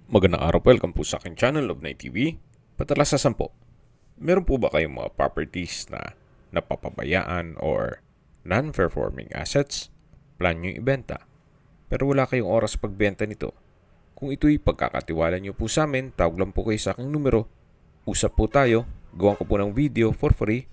Magandang araw po, welcome po sa aking channel, Love Night TV. Patalasasan po, meron po ba kayong mga properties na napapabayaan or non-performing assets? Plan nyo ibenta, pero wala kayong oras pagbenta nito. Kung ito'y pagkakatiwala nyo po sa amin, tawag lang po kayo sa aking numero. Usap po tayo, gawa ko po ng video for free.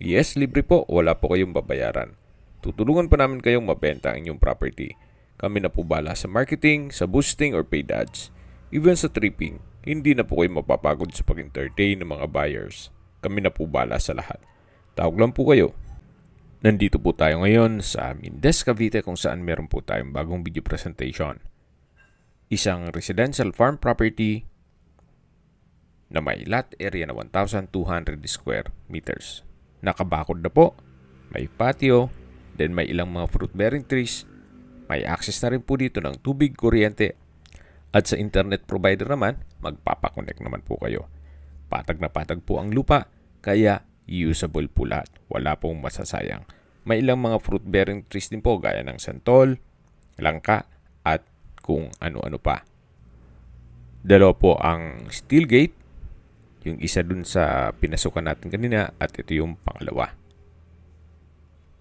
Yes, libre po, wala po kayong babayaran. Tutulungan pa namin kayong mabenta ang inyong property. Kami na po bala sa marketing, sa boosting or paid ads. Even sa tripping, hindi na po kayo mapapagod sa pag-entertain ng mga buyers. Kami na po bala sa lahat. Tawag lang po kayo. Nandito po tayo ngayon sa Mindez, Cavite kung saan meron po tayong bagong video presentation. Isang residential farm property na may lot area na 1,200 square meters. Nakabakod na po, may patio, then may ilang mga fruit-bearing trees, may access na rin po dito ng tubig, kuryente, at sa internet provider naman, magpapakonect naman po kayo. Patag na patag po ang lupa, kaya usable po lahat. Wala pong masasayang. May ilang mga fruit-bearing trees din po gaya ng santol, langka, at kung ano-ano pa. Dalawa po ang steel gate, yung isa dun sa pinasukan natin kanina, at ito yung pangalawa.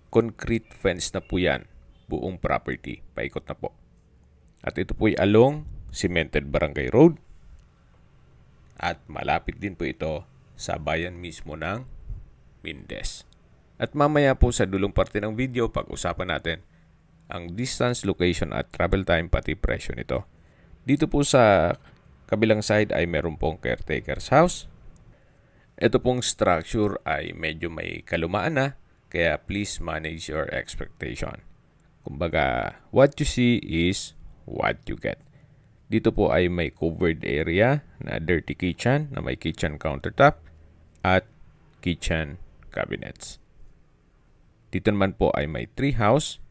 Concrete fence na po yan, buong property, paikot na po. At ito po ay along Cemented Barangay Road. At malapit din po ito sa bayan mismo ng Mindez. At mamaya po sa dulong parte ng video, pag-usapan natin ang distance, location at travel time pati presyo nito. Dito po sa kabilang side ay meron pong caretaker's house. Ito pong structure ay medyo may kalumaan na, kaya please manage your expectation. Kumbaga, what you see is what you get. Dito po ay may covered area na dirty kitchen na may kitchen countertop at kitchen cabinets. Dito naman po ay may tree house.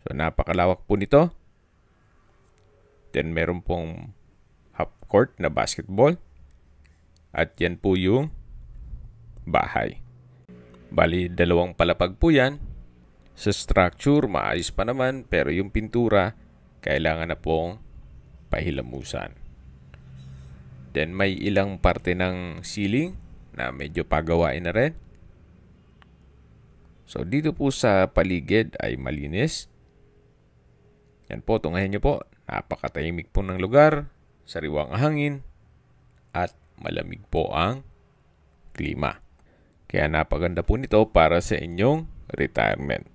So napakalawak po nito. Then meron pong half court na basketball. At yan po yung bahay. Bali, dalawang palapag po yan. Sa structure, maayos pa naman, pero yung pintura, kailangan na pong pahilamusan. Then may ilang parte ng ceiling na medyo pagawain na rin. So dito po sa paligid ay malinis. Yan po, tungahin nyo po. Napakatahimik po ng lugar, sariwang hangin, at malamig po ang klima. Kaya napaganda po nito para sa inyong retirement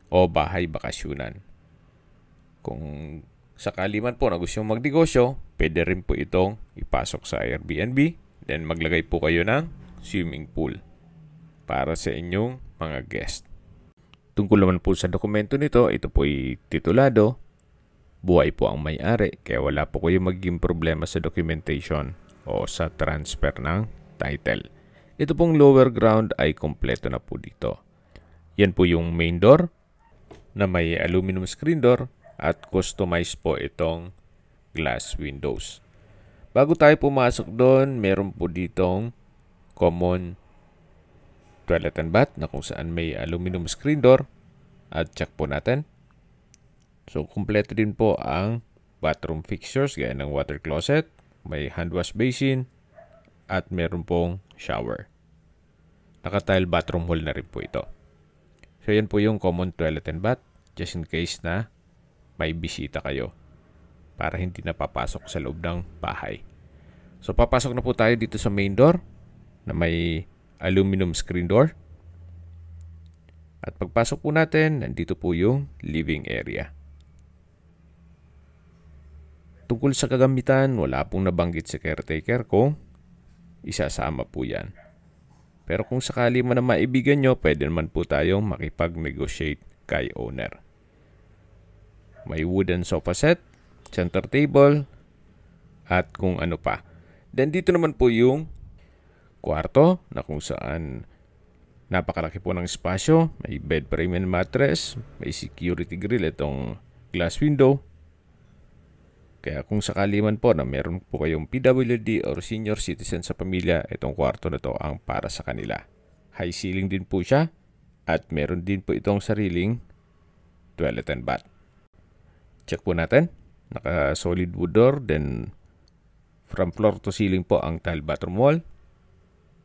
o bahay bakasyunan. Kung sakali man po na gusto mong magnegosyo, pwede rin po itong ipasok sa Airbnb. Then maglagay po kayo ng swimming pool para sa inyong mga guest. Tungkol naman po sa dokumento nito, ito po ay titulado. Buhay po ang may-ari, kaya wala po kayo magiging problema sa documentation o sa transfer ng title. Ito pong lower ground ay kompleto na po dito. Yan po yung main door na may aluminum screen door at customized po itong glass windows. Bago tayo pumasok doon, meron po ditong common toilet and bath na kung saan may aluminum screen door at check po natin. So, kumpleto din po ang bathroom fixtures gaya ng water closet, may hand wash basin at meron pong shower. Naka-tile bathroom hall na rin po ito. So, yan po yung common toilet and bath just in case na may bisita kayo para hindi na papasok sa loob ng bahay. So, papasok na po tayo dito sa main door na may aluminum screen door. At pagpasok po natin, nandito po yung living area. Tungkol sa kagamitan, wala pong nabanggit sa caretaker kung isasama po yan. Pero kung sakali man na maibigan nyo, pwede naman po tayong makipag-negotiate kay owner. May wooden sofa set, center table, at kung ano pa. Then dito naman po yung kwarto na kung saan napakalaki po ng espasyo. May bed frame and mattress, may security grill, itong glass window. Kaya kung sakali man po na meron po kayong PWD or senior citizen sa pamilya, itong kwarto na to ang para sa kanila. High ceiling din po siya at meron din po itong sariling toilet and bath. Check po natin. Naka solid wood door. Then from floor to ceiling po ang tile bathroom wall.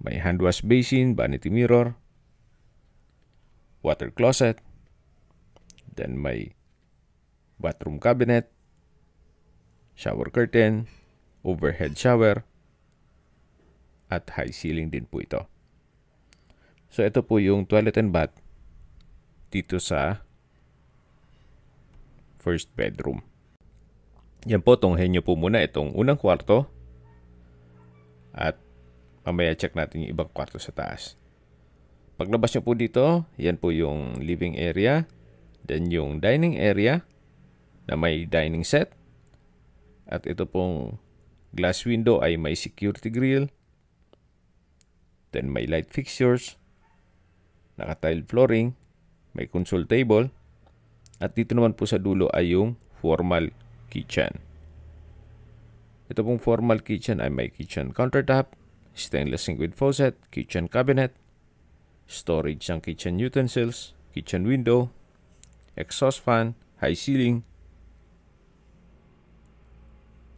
May hand wash basin, vanity mirror, water closet. Then may bathroom cabinet, shower curtain, overhead shower, at high ceiling din po ito. So ito po yung toilet and bath dito sa first bedroom. Yan po, tunghayin nyo po muna itong unang kwarto at mamaya check natin yung ibang kwarto sa taas. Paglabas nyo po dito, yan po yung living area, then yung dining area na may dining set, at ito pong glass window ay may security grill, then may light fixtures, naka-tile flooring, may console table, at dito naman po sa dulo ay yung formal kitchen. Ito pong formal kitchen ay may kitchen countertop, stainless sink with faucet, kitchen cabinet, storage ng kitchen utensils, kitchen window, exhaust fan, high ceiling,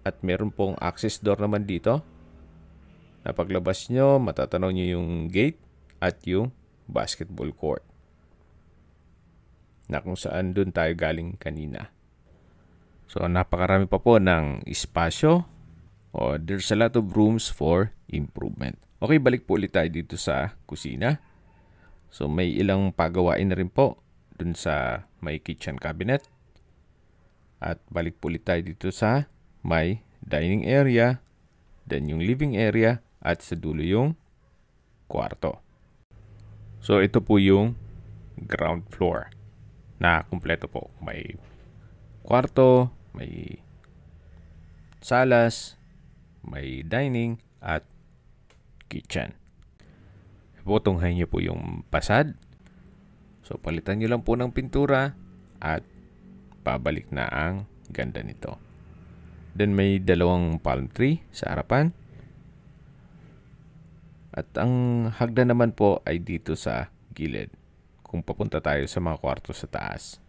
at meron pong access door naman dito. Na paglabas nyo, matatanaw nyo yung gate at yung basketball court, na kung saan dun tayo galing kanina. So, napakarami pa po ng espasyo. There's a lot of rooms for improvement. Okay, balik po ulit tayo dito sa kusina. So, may ilang pagawain na rin po dun sa may kitchen cabinet. At balik po ulit tayo dito sa may dining area, then yung living area, at sa dulo yung kwarto. So, ito po yung ground floor na kumpleto po. May kwarto, may salas, may dining, at kitchen. Tunghayin nyo po yung pasad. So, palitan nyo lang po ng pintura at pabalik na ang ganda nito. Then, may dalawang palm tree sa harapan. At ang hagdan naman po ay dito sa gilid kung papunta tayo sa mga kwarto sa taas.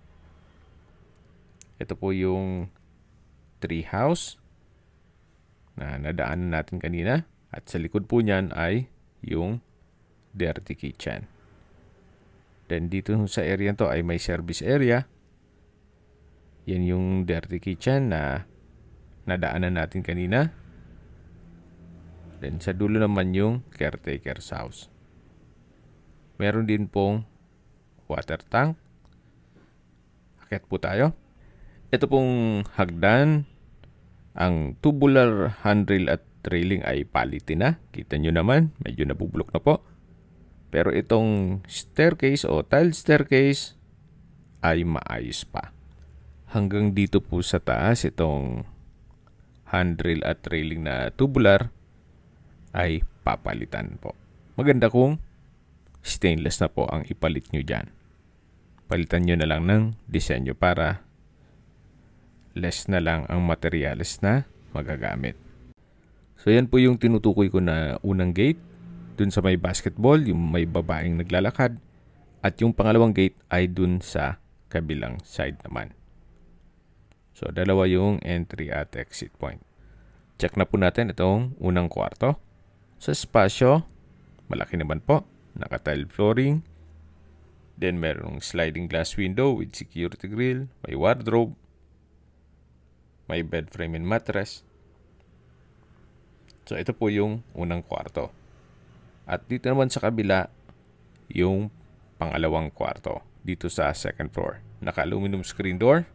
Ito po yung tree house na nadaanan natin kanina. At sa likod po niyan ay yung dirty kitchen. Then dito sa area to ay may service area. Yan yung dirty kitchen na nadaanan natin kanina. Then sa dulo naman yung caretaker's house. Meron din pong water tank. Akyat po tayo. Ito pong hagdan, ang tubular handrail at railing ay palitin na. Kita nyo naman, medyo nabubulok na po. Pero itong staircase o tiled staircase ay maayos pa. Hanggang dito po sa taas, itong handrail at railing na tubular ay papalitan po. Maganda kung stainless na po ang ipalit nyo dyan. Palitan nyo na lang ng disenyo para less na lang ang materials na magagamit. So yan po yung tinutukoy ko na unang gate. Dun sa may basketball, yung may babaeng naglalakad. At yung pangalawang gate ay dun sa kabilang side naman. So dalawa yung entry at exit point. Check na po natin itong unang kwarto. Sa espasyo, malaki naman po. Naka-tile flooring. Then merong sliding glass window with security grill. May wardrobe. May bed frame and mattress. So, ito po yung unang kwarto. At dito naman sa kabila, yung pangalawang kwarto. Dito sa second floor. Naka-aluminum screen door.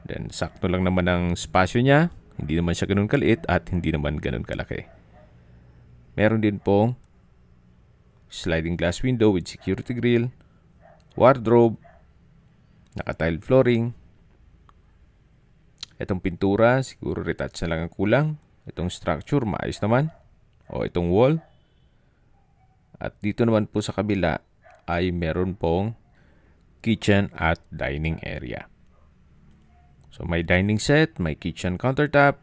Then, sakto lang naman ang spasyo niya. Hindi naman siya ganun kaliit at hindi naman ganun kalaki. Meron din pong sliding glass window with security grill. Wardrobe. Naka-tile flooring. Itong pintura, siguro retouch na lang ang kulang. Itong structure, maayos naman. O itong wall. At dito naman po sa kabila ay meron pong kitchen at dining area. So may dining set, may kitchen countertop,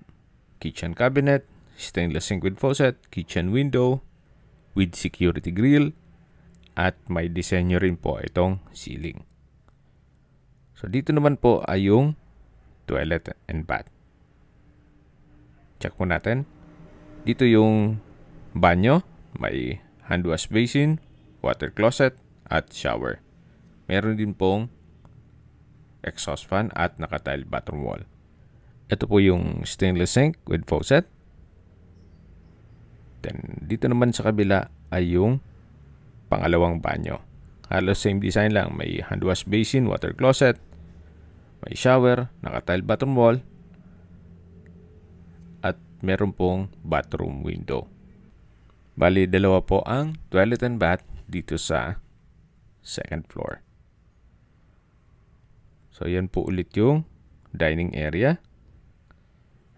kitchen cabinet, stainless sink with faucet, kitchen window with security grill, at may disenyo rin po itong ceiling. So dito naman po ay yung toilet and bath. Check po natin. Dito yung banyo, may hand wash basin, water closet, at shower. Meron din pong exhaust fan at nakatile bathroom wall. Ito po yung stainless sink with faucet. Then, dito naman sa kabila ay yung pangalawang banyo. Halos same design lang. May hand wash basin, water closet, may shower, nakatile bathroom wall, at meron pong bathroom window. Bali, dalawa po ang toilet and bath dito sa second floor. So, yan po ulit yung dining area.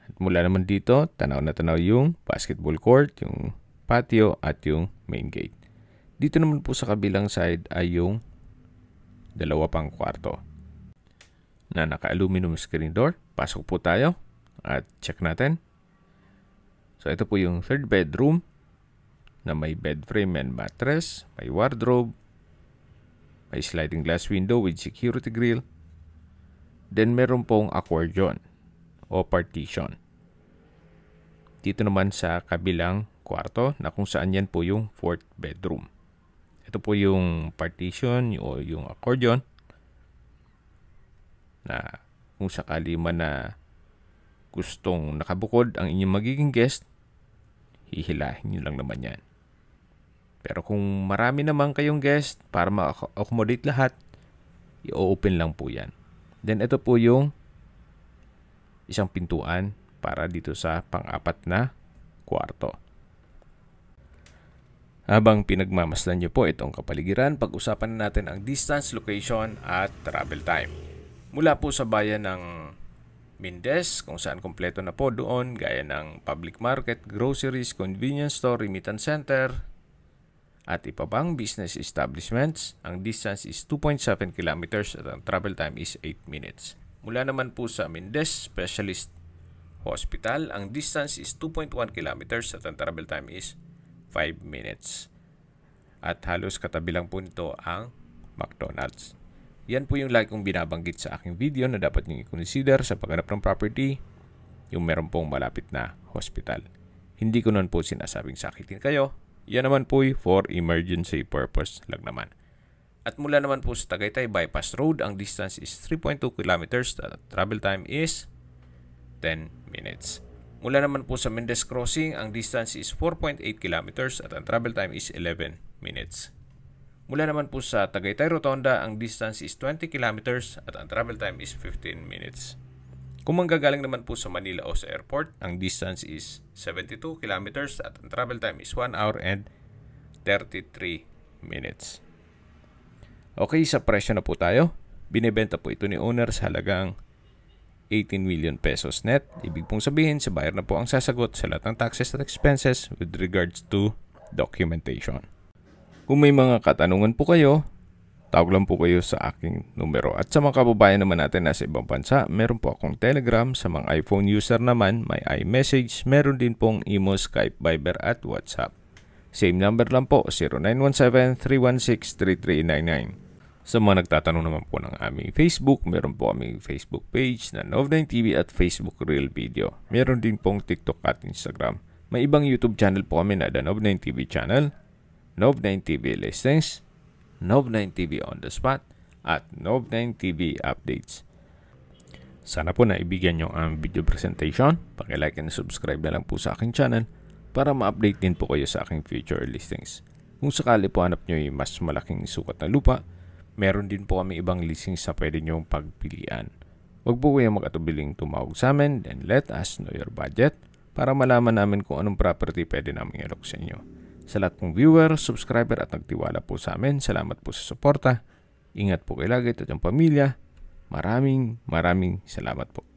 At mula naman dito, tanaw na tanaw yung basketball court, yung patio, at yung main gate. Dito naman po sa kabilang side ay yung dalawa pang kwarto na naka-aluminum screen door. Pasok po tayo at check natin. So, ito po yung third bedroom na may bed frame and mattress, may wardrobe, may sliding glass window with security grill. Then, meron pong accordion o partition. Dito naman sa kabilang kwarto na kung saan yan po yung fourth bedroom. Ito po yung partition o yung accordion na kung sakali man na gustong nakabukod ang inyong magiging guest, hihilahin nyo lang naman yan. Pero kung marami naman kayong guest para ma-accommodate lahat, i-open lang po yan. Then ito po yung isang pintuan para dito sa pang-apat na kwarto. Habang pinagmamasdan nyo po itong kapaligiran, pag-usapan natin ang distance, location, at travel time. Mula po sa bayan ng Mindez, kung saan kompleto na po doon, gaya ng public market, groceries, convenience store, remittance center, at iba pang business establishments, ang distance is 2.7 kilometers at ang travel time is 8 minutes. Mula naman po sa Mindez Specialist Hospital, ang distance is 2.1 kilometers at ang travel time is 5 minutes. At halos katabi lang po nito ang McDonald's. Yan po yung lagi kong binabanggit sa aking video na dapat nyo i-consider sa paghanap ng property, yung meron pong malapit na hospital. Hindi ko nun po sinasabing sakitin kayo. Yan naman po for emergency purpose lang naman. At mula naman po sa Tagaytay Bypass Road, ang distance is 3.2 kilometers at travel time is 10 minutes. Mula naman po sa Mendez Crossing, ang distance is 4.8 kilometers at ang travel time is 11 minutes. Mula naman po sa Tagaytay Rotonda, ang distance is 20 kilometers at ang travel time is 15 minutes. Kung manggagaling naman po sa Manila o sa airport, ang distance is 72 kilometers at ang travel time is 1 hour and 33 minutes. Okay, sa presyo na po tayo. Binibenta po ito ni owner sa halagang 18 million pesos net. Ibig pong sabihin, sa buyer na po ang sasagot sa lahat ng taxes at expenses with regards to documentation. Kung may mga katanungan po kayo, tawag lang po kayo sa aking numero. At sa mga kababayan naman natin nasa ibang bansa, meron po akong Telegram. Sa mga iPhone user naman, may iMessage. Meron din pong Imo, Skype, Viber at WhatsApp. Same number lang po, 0917-316-3399. Sa mga nagtatanong naman po ng aming Facebook, meron po aming Facebook page na Nov9TV at Facebook Real Video. Meron din pong TikTok at Instagram. May ibang YouTube channel po kami na The Nov9TV Channel, Nov9TV Listings, Nov9TV On The Spot, at Nov9TV Updates. Sana po naibigyan nyo ang video presentation. Paki-like and subscribe na lang po sa aking channel para ma-update din po kayo sa aking future listings. Kung sakali po hanap nyo yung mas malaking sukat na lupa, meron din po kami ibang listings na pwede nyong pagpilian. Huwag po kayong mag-atubiling tumawag sa amin, then let us know your budget para malaman namin kung anong property pwede namin i-alok sa inyo. Sa lahat pong viewer, subscriber at nagtiwala po sa amin, salamat po sa suporta. Ingat po kayo lagi at ang pamilya. Maraming salamat po.